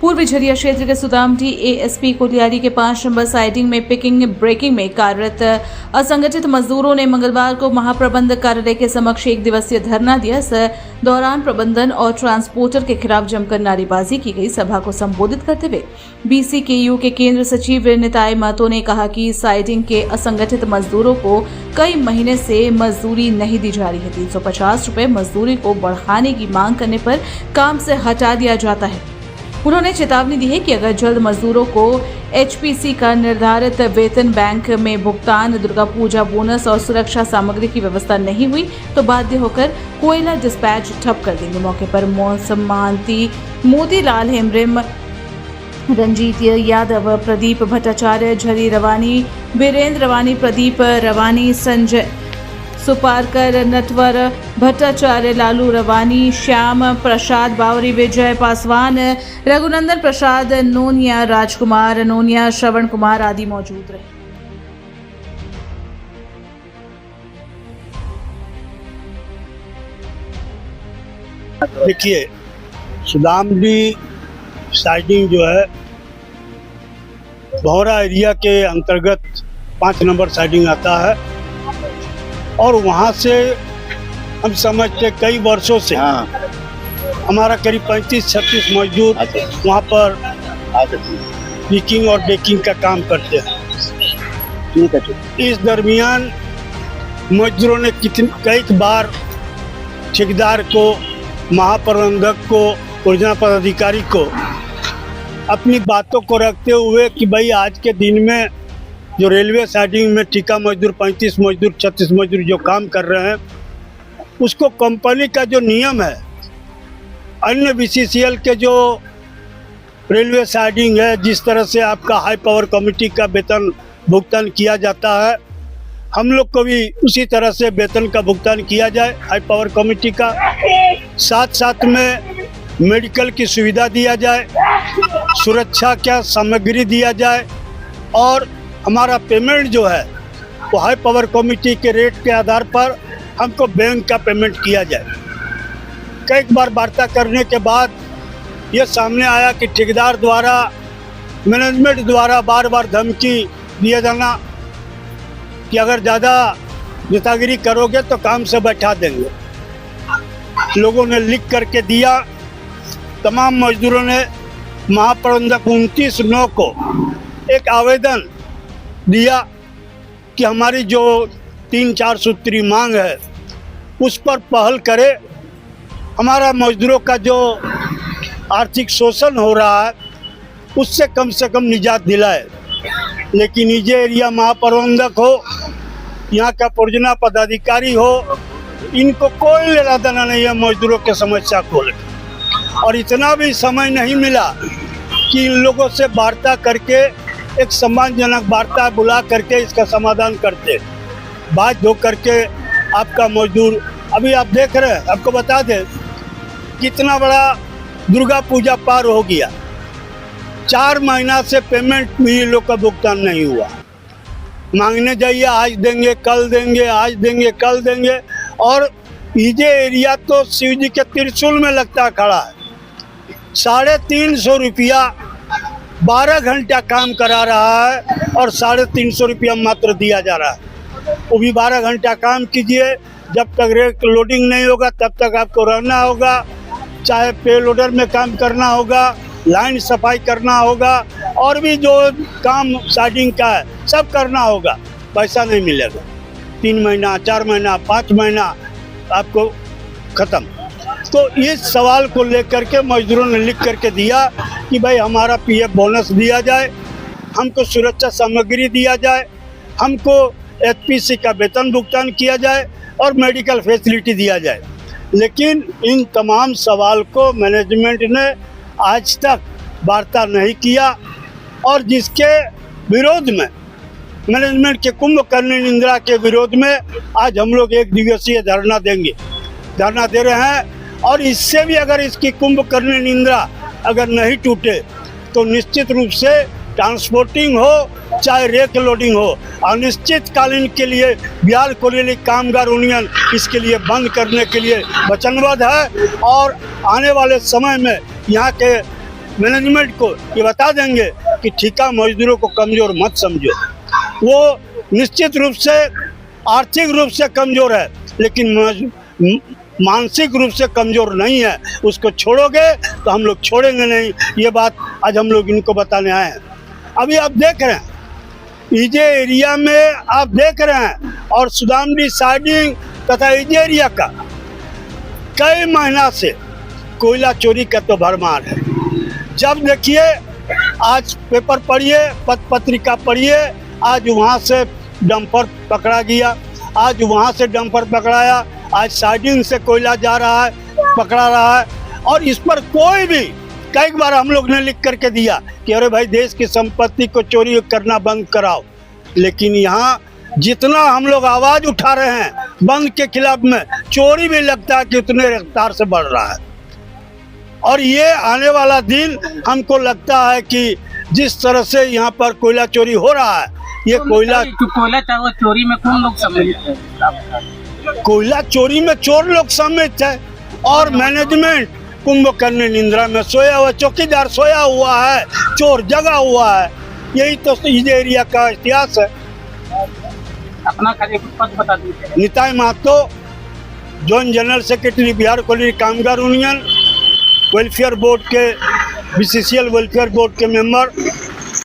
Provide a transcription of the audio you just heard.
पूर्वी झरिया क्षेत्र के सुदामडी एएसपी कोलियारी के 5 नंबर साइडिंग में पिकिंग ब्रेकिंग में कार्यरत असंगठित मजदूरों ने मंगलवार को महाप्रबंधक कार्यालय के समक्ष 1 दिवसीय धरना दिया। इस दौरान प्रबंधन और ट्रांसपोर्टर के खिलाफ जमकर नारेबाजी की गई। सभा को संबोधित करते हुए बीसीकेयू के केंद्र सचिव निताई महतो ने कहा कि साइडिंग के असंगठित मजदूरों को कई महीने से मजदूरी नहीं दी जा रही है। 350 रुपये मजदूरी को बढ़ाने की मांग करने पर काम से हटा दिया जाता है। उन्होंने चेतावनी दी है कि अगर जल्द मजदूरों को एचपीसी का निर्धारित वेतन बैंक में भुगतान, दुर्गा पूजा बोनस और सुरक्षा सामग्री की व्यवस्था नहीं हुई तो बाध्य होकर कोयला डिस्पैच ठप कर देंगे। मौके पर मौसम महांती, मोतीलाल हेमब्रिम, रंजीत यादव, प्रदीप भट्टाचार्य, झरी रवानी, वीरेंद्र रवानी, प्रदीप रवानी, संजय सुपारकर, नटवर भट्टाचार्य, लालू रवानी, श्याम प्रसाद बावरी, विजय पासवान, रघुनंदन प्रसाद नोनिया, राजकुमार नोनिया, श्रवण कुमार आदि मौजूद रहे। देखिए, सुदामडी साइडिंग जो है भौरा एरिया के अंतर्गत 5 नंबर साइडिंग आता है और वहाँ से हम समझते कई वर्षों से हमारा करीब 35-36 मजदूर वहाँ पर पिकिंग और बेकिंग का काम करते हैं। इस दरमियान मजदूरों ने कई बार ठेकेदार को, महाप्रबंधक को, परियोजना पदाधिकारी को अपनी बातों को रखते हुए कि भाई आज के दिन में जो रेलवे साइडिंग में ठेका मजदूर 35 मजदूर 36 मजदूर जो काम कर रहे हैं, उसको कंपनी का जो नियम है, अन्य बीसीसीएल के जो रेलवे साइडिंग है, जिस तरह से आपका हाई पावर कमेटी का वेतन भुगतान किया जाता है, हम लोग को भी उसी तरह से वेतन का भुगतान किया जाए हाई पावर कमेटी का। साथ साथ में मेडिकल की सुविधा दिया जाए, सुरक्षा का सामग्री दिया जाए और हमारा पेमेंट जो है वो हाई पावर कमेटी के रेट के आधार पर हमको बैंक का पेमेंट किया जाए। कई बार वार्ता करने के बाद ये सामने आया कि ठेकेदार द्वारा, मैनेजमेंट द्वारा बार बार धमकी दिया जाना कि अगर ज़्यादा नेतागिरी करोगे तो काम से बैठा देंगे। लोगों ने लिख करके दिया, तमाम मजदूरों ने महाप्रबंधक 29/9 को एक आवेदन दिया कि हमारी जो 3-4 सूत्री मांग है उस पर पहल करे, हमारा मजदूरों का जो आर्थिक शोषण हो रहा है उससे कम से कम निजात दिलाए। लेकिन निजी एरिया महाप्रबंधक हो, यहाँ का परियोजना पदाधिकारी हो, इनको कोई लेना देना नहीं है मजदूरों के समस्या को लेकर। और इतना भी समय नहीं मिला कि इन लोगों से वार्ता करके एक सम्मानजनक वार्ता बुला करके इसका समाधान करते। बात हो करके आपका मजदूर, अभी आप देख रहे हैं, आपको बता दें कितना बड़ा दुर्गा पूजा पार हो गया, 4 महीना से पेमेंट भी लोग का भुगतान नहीं हुआ। मांगने जाइए, आज देंगे, कल देंगे, आज देंगे, कल देंगे। और ईजे एरिया तो शिव जी के त्रिशूल में लगता खड़ा है। 350 रुपया 12 घंटा काम करा रहा है और 350 रुपया मात्र दिया जा रहा है। वो भी 12 घंटा काम कीजिए, जब तक रेक लोडिंग नहीं होगा तब तक आपको रहना होगा, चाहे पे लोडर में काम करना होगा, लाइन सफाई करना होगा और भी जो काम साइडिंग का है सब करना होगा, पैसा नहीं मिलेगा। 3 महीना, 4 महीना, 5 महीना आपको ख़त्म। तो इस सवाल को लेकर के मजदूरों ने लिख करके दिया कि भाई हमारा पीएफ बोनस दिया जाए, हमको सुरक्षा सामग्री दिया जाए, हमको एचपीसी का वेतन भुगतान किया जाए और मेडिकल फैसिलिटी दिया जाए। लेकिन इन तमाम सवाल को मैनेजमेंट ने आज तक वार्ता नहीं किया और जिसके विरोध में, मैनेजमेंट के कुंभकर्ण निंदा के विरोध में आज हम लोग 1 दिवसीय धरना देंगे, धरना दे रहे हैं। और इससे भी अगर इसकी कुंभकर्ण निंदा अगर नहीं टूटे तो निश्चित रूप से ट्रांसपोर्टिंग हो चाहे रेक लोडिंग हो, अनिश्चितकालीन के लिए बिहार कोयला कामगार यूनियन इसके लिए बंद करने के लिए वचनबद्ध है। और आने वाले समय में यहाँ के मैनेजमेंट को ये बता देंगे कि ठेका मजदूरों को कमजोर मत समझो। वो निश्चित रूप से आर्थिक रूप से कमजोर है, लेकिन मानसिक रूप से कमजोर नहीं है। उसको छोड़ोगे तो हम लोग छोड़ेंगे नहीं। ये बात आज हम लोग इनको बताने आए हैं। अभी आप देख रहे हैं ईजे एरिया में, आप देख रहे हैं, और सुदामडी साइडिंग तथा ईजे एरिया का कई महीना से कोयला चोरी का तो भरमार है। जब देखिए, आज पेपर पढ़िए, पत्रिका पढ़िए, आज वहाँ से डंपर पकड़ा गया, आज वहाँ से डंपर पकड़ाया, आज साइडिंग से कोयला जा रहा है, पकड़ा रहा है। और इस पर कोई भी, कई बार हम लोग ने लिख करके दिया कि अरे भाई देश की संपत्ति को चोरी करना बंद कराओ, लेकिन यहाँ जितना हम लोग आवाज उठा रहे हैं बंद के खिलाफ में, चोरी भी लगता है कि उतने रफ्तार से बढ़ रहा है। और ये आने वाला दिन हमको लगता है कि जिस तरह से यहाँ पर कोयला चोरी हो रहा है, ये कोयला चोरी में कौन लोग सम्मिलित है? कोयला चोरी में चोर लोग सम्मिलित है, और मैनेजमेंट कुंभकर्ण निंद्रा में सोया हुआ, चौकीदार सोया हुआ है, चोर जगा हुआ है। यही तो इस एरिया का इतिहास है। अपना पद बता दीजिए। Nitai Mahato, zone general secretary, Bihar Koyla Kamgar union, welfare board के, बीसीसीएल वेलफेयर बोर्ड के मेंबर।